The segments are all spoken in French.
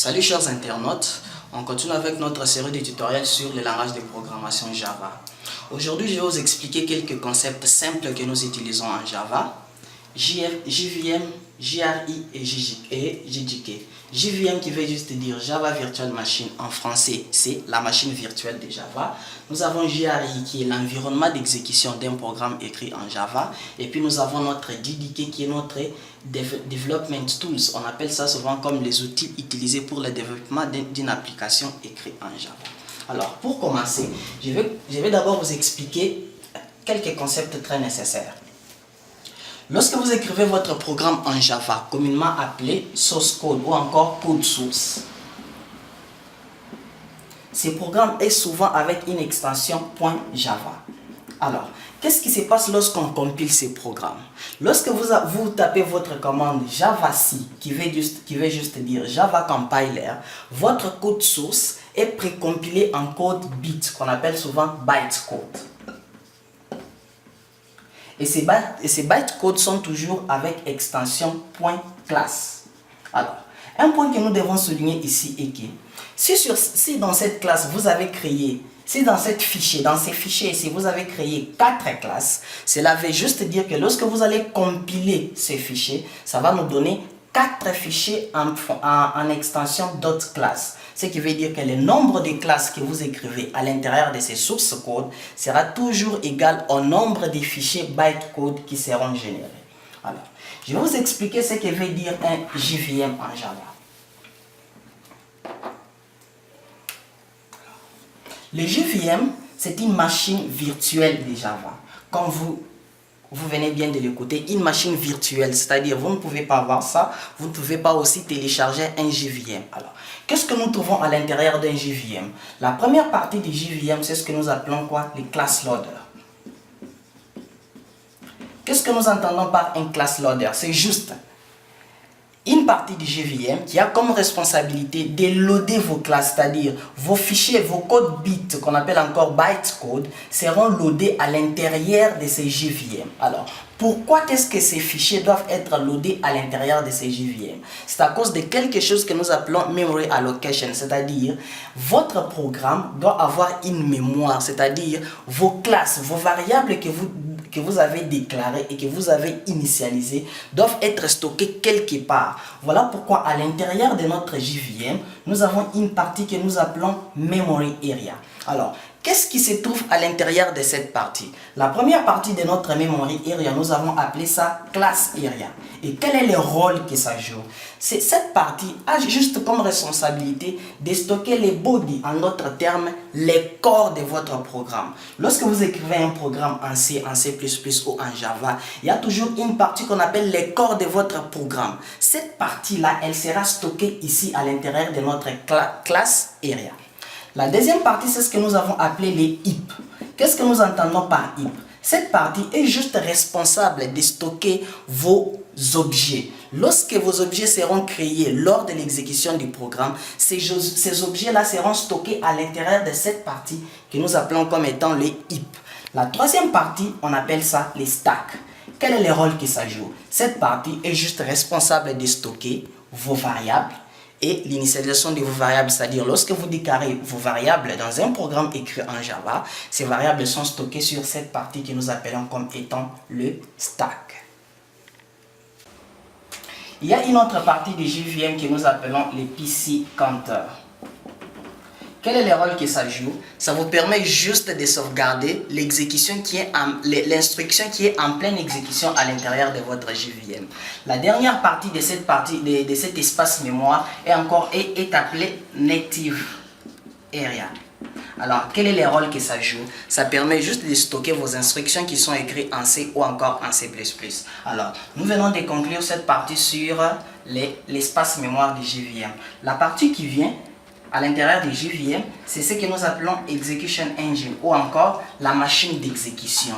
Salut chers internautes, on continue avec notre série de tutoriels sur le langage de programmation Java. Aujourd'hui, je vais vous expliquer quelques concepts simples que nous utilisons en Java. JVM, JRI et JDK. JVM qui veut juste dire Java Virtual Machine en français, c'est la machine virtuelle de Java. Nous avons JRI qui est l'environnement d'exécution d'un programme écrit en Java. Et puis nous avons notre JDK qui est notre Development Tools. On appelle ça souvent comme les outils utilisés pour le développement d'une application écrite en Java. Alors pour commencer, je vais d'abord vous expliquer quelques concepts très nécessaires. Lorsque vous écrivez votre programme en Java, communément appelé source code ou encore code source, ce programme est souvent avec une extension .java. Alors, qu'est-ce qui se passe lorsqu'on compile ces programmes? Lorsque vous tapez votre commande javac, qui veut juste dire Java Compiler, votre code source est précompilé en code bit, qu'on appelle souvent bytecode. Et ces bytecodes sont toujours avec extension .class. Alors, un point que nous devons souligner ici est que si dans cette classe vous avez créé, dans ces fichiers ici, vous avez créé 4 classes, cela veut juste dire que lorsque vous allez compiler ces fichiers, ça va nous donner 4 fichiers en extension .class. Ce qui veut dire que le nombre de classes que vous écrivez à l'intérieur de ces sources code sera toujours égal au nombre de fichiers bytecode qui seront générés. Alors, je vais vous expliquer ce que veut dire un JVM en Java. Le JVM, c'est une machine virtuelle de Java. Comme vous venez bien de l'écouter, une machine virtuelle, c'est-à-dire vous ne pouvez pas voir ça, vous ne pouvez pas aussi télécharger un JVM. Alors, qu'est-ce que nous trouvons à l'intérieur d'un JVM? La première partie du JVM, c'est ce que nous appelons quoi? Les class loaders. Qu'est-ce que nous entendons par un class loader? C'est juste une partie du JVM qui a comme responsabilité de loader vos classes, c'est-à-dire vos fichiers, vos codes bits, qu'on appelle encore bytecode, seront loadés à l'intérieur de ces JVM. Alors, pourquoi est-ce que ces fichiers doivent être loadés à l'intérieur de ces JVM? C'est à cause de quelque chose que nous appelons Memory Allocation, c'est-à-dire votre programme doit avoir une mémoire, c'est-à-dire vos classes, vos variables que vous avez déclarées et que vous avez initialisées doivent être stockées quelque part. Voilà pourquoi à l'intérieur de notre JVM, nous avons une partie que nous appelons Memory Area. Alors, qu'est-ce qui se trouve à l'intérieur de cette partie? La première partie de notre Memory Area, nous avons appelé ça Class Area. Et quel est le rôle que ça joue? Cette partie a juste comme responsabilité de stocker les bodies, en d'autres termes, les corps de votre programme. Lorsque vous écrivez un programme en C, en C++ ou en Java, il y a toujours une partie qu'on appelle les corps de votre programme. Cette partie-là, elle sera stockée ici à l'intérieur de notre Class Area. La deuxième partie, c'est ce que nous avons appelé les heaps. Qu'est-ce que nous entendons par heap? Cette partie est juste responsable de stocker vos objets. Lorsque vos objets seront créés lors de l'exécution du programme, ces objets-là seront stockés à l'intérieur de cette partie que nous appelons comme étant les heaps. La troisième partie, on appelle ça les stacks. Quel est le rôle que ça joue? Cette partie est juste responsable de stocker vos variables et l'initialisation de vos variables, c'est-à-dire lorsque vous déclarez vos variables dans un programme écrit en Java, ces variables sont stockées sur cette partie que nous appelons comme étant le stack. Il y a une autre partie du JVM que nous appelons les PC Counter. Quel est le rôle que ça joue? Ça vous permet juste de sauvegarder l'instruction qui est en pleine exécution à l'intérieur de votre JVM. La dernière partie de cet espace mémoire est appelée Native Area. Alors, quel est le rôle que ça joue? Ça permet juste de stocker vos instructions qui sont écrites en C ou encore en C++. Alors, nous venons de conclure cette partie sur l'espace mémoire du JVM. La partie qui vient à l'intérieur du JVM, c'est ce que nous appelons Execution Engine ou encore la machine d'exécution.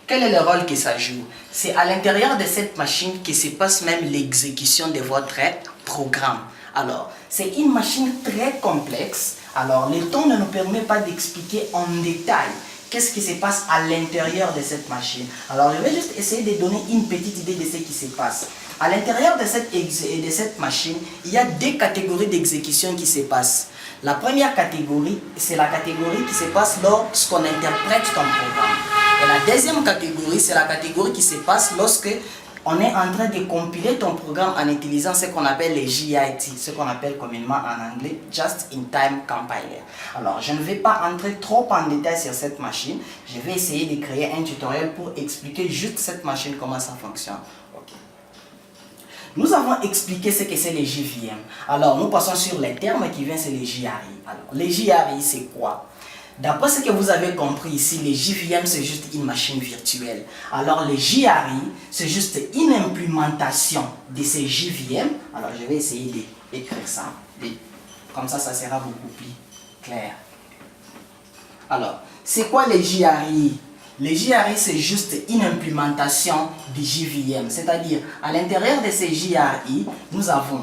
Quel est le rôle que ça joue? C'est à l'intérieur de cette machine que se passe même l'exécution de votre programme. Alors, c'est une machine très complexe. Alors, le temps ne nous permet pas d'expliquer en détail qu'est-ce qui se passe à l'intérieur de cette machine. Alors, je vais juste essayer de donner une petite idée de ce qui se passe. À l'intérieur de cette machine, il y a deux catégories d'exécution qui se passent. La première catégorie, c'est la catégorie qui se passe lorsqu'on interprète ton programme. Et la deuxième catégorie, c'est la catégorie qui se passe lorsque on est en train de compiler ton programme en utilisant ce qu'on appelle les JIT, ce qu'on appelle communément en anglais Just in Time Compiler. Alors, je ne vais pas entrer trop en détail sur cette machine. Je vais essayer de créer un tutoriel pour expliquer juste cette machine, comment ça fonctionne. Nous avons expliqué ce que c'est les JVM. Alors, nous passons sur les termes qui viennent, c'est les JRI. Alors, les JRI, c'est quoi? D'après ce que vous avez compris ici, les JVM, c'est juste une machine virtuelle. Alors, les JRI, c'est juste une implémentation de ces JVM. Alors, je vais essayer d'écrire ça. Comme ça sera beaucoup plus clair. Alors, c'est quoi les JRI? Les JRI, c'est juste une implémentation du JVM. C'est-à-dire, à l'intérieur de ces JRI, nous avons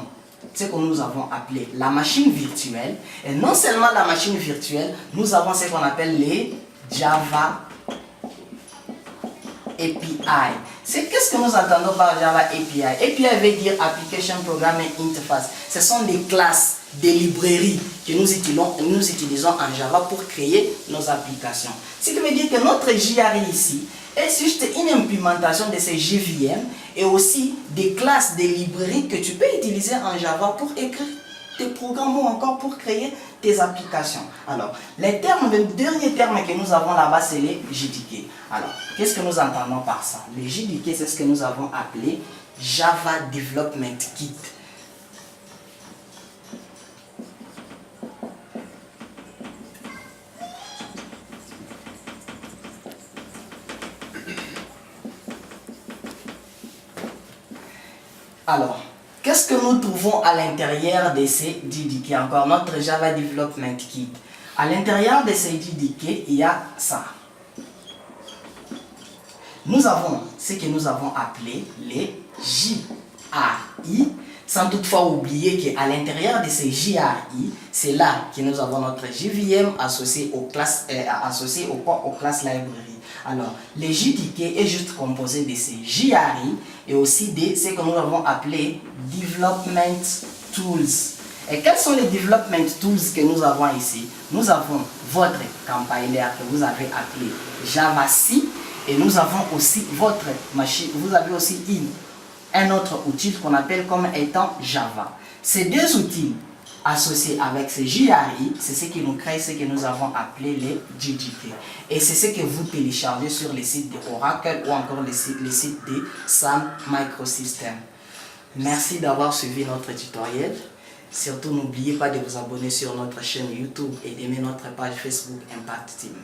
ce que nous avons appelé la machine virtuelle. Et non seulement la machine virtuelle, nous avons ce qu'on appelle les Java API. Qu'est-ce que nous entendons par Java API? API veut dire Application Programming Interface. Ce sont des classes, des librairies que nous utilisons en Java pour créer nos applications. Ce qui veut dire que notre JRI ici est juste une implémentation de ces JVM et aussi des classes, des librairies que tu peux utiliser en Java pour écrire tes programmes ou encore pour créer tes applications. Alors, le dernier terme que nous avons là-bas, c'est les JDK. Alors, qu'est-ce que nous entendons par ça? Les JDK, c'est ce que nous avons appelé Java Development Kit. Alors, qu'est-ce que nous trouvons à l'intérieur de ces JDK? Encore notre Java Development Kit. À l'intérieur de ces JDK, il y a ça. Nous avons ce que nous avons appelé les JRI, sans toutefois oublier qu'à l'intérieur de ces JRI, c'est là que nous avons notre JVM associé aux classes library. Alors, les JDK est juste composé de ces JRI et aussi de ce que nous avons appelé Development Tools. Et quels sont les Development Tools que nous avons ici? Nous avons votre compiler que vous avez appelé JavaC et nous avons aussi votre machine. Vous avez aussi un autre outil qu'on appelle comme étant Java. Ces deux outils associés avec ces JRI, c'est ce qui nous crée ce que nous avons appelé les JDK. Et c'est ce que vous téléchargez sur les sites de Oracle ou encore les sites de Sun Microsystems. Merci d'avoir suivi notre tutoriel. Surtout, n'oubliez pas de vous abonner sur notre chaîne YouTube et d'aimer notre page Facebook Impact Team.